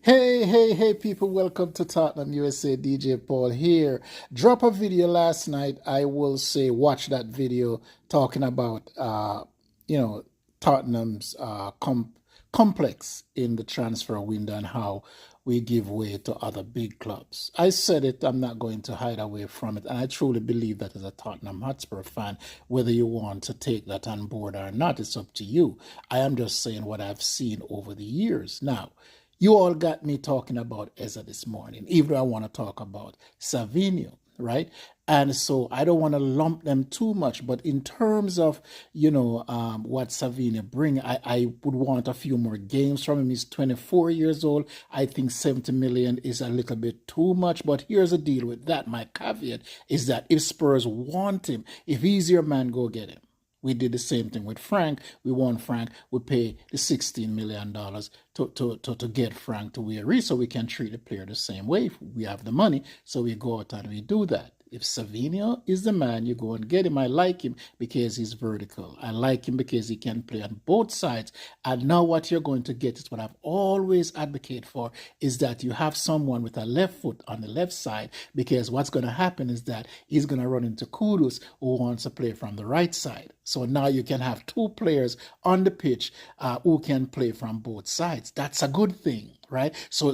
Hey, people, welcome to Tottenham, USA. DJ Paul here. Drop a video last night. I will say, watch that video talking about, you know, Tottenham's complex in the transfer window and how we give way to other big clubs. I said it, I'm not going to hide away from it. And I truly believe that as a Tottenham Hotspur fan, whether you want to take that on board or not, it's up to you. I am just saying what I've seen over the years. Now, you all got me talking about Eze this morning, even though I want to talk about Savinho, right? And so I don't want to lump them too much, but in terms of, what Savinho bring, I would want a few more games from him. He's 24 years old. I think 70 million is a little bit too much, but here's the deal with that. My caveat is that if Spurs want him, if he's your man, go get him. We did the same thing with Frank. We want Frank. We pay the $16 million to get Frank to where he is so we can treat the player the same way. If we have the money, so we go out and we do that. If Savinho is the man, you go and get him. I like him because he's vertical. I like him because he can play on both sides. And now what you're going to get is what I've always advocated for, is that you have someone with a left foot on the left side, because what's going to happen is that he's going to run into Kudus, who wants to play from the right side. So now you can have two players on the pitch who can play from both sides. That's a good thing, right? So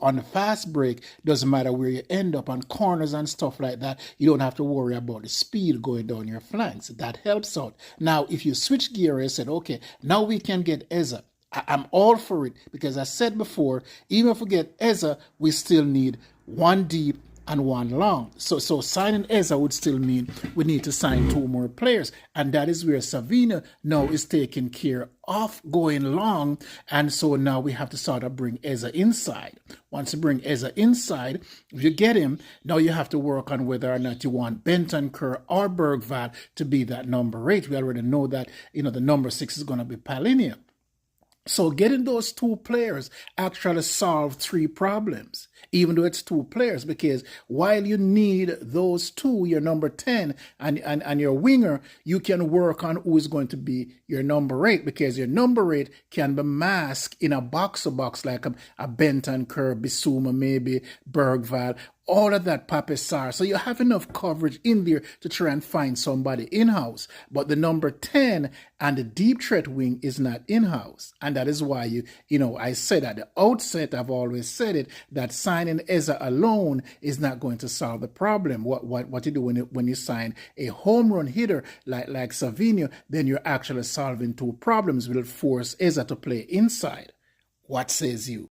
on the fast break, doesn't matter where you end up on corners and stuff like that. You don't have to worry about the speed going down your flanks. That helps out. Now, if you switch gear and said, okay, now we can get Eze. I'm all for it, because I said before, even if we get Eze, we still need one deep and one long. So signing Eze would still mean we need to sign two more players. And that is where Savinho now is taking care of going long. And so now we have to sort of bring Eze inside. Once you bring Eze inside, if you get him, now you have to work on whether or not you want Bentancur or Bergvall to be that number 8. We already know that, the number 6 is going to be Palhinha. So getting those two players actually solve 3 problems, even though it's 2 players, because while you need those two, your number 10 and your winger, you can work on who is going to be your number 8, because your number 8 can be masked in a box-to-box like a Bentancur, Bissouma, maybe Bergvall, all of that, Pape Sarr. So you have enough coverage in there to try and find somebody in-house. But the number 10 and the deep threat wing is not in-house. And that is why I said at the outset, I've always said it, that signing Eze alone is not going to solve the problem. What you do when you sign a home run hitter like Savinho, then you're actually solving 2 problems. Will force Eze to play inside. What says you?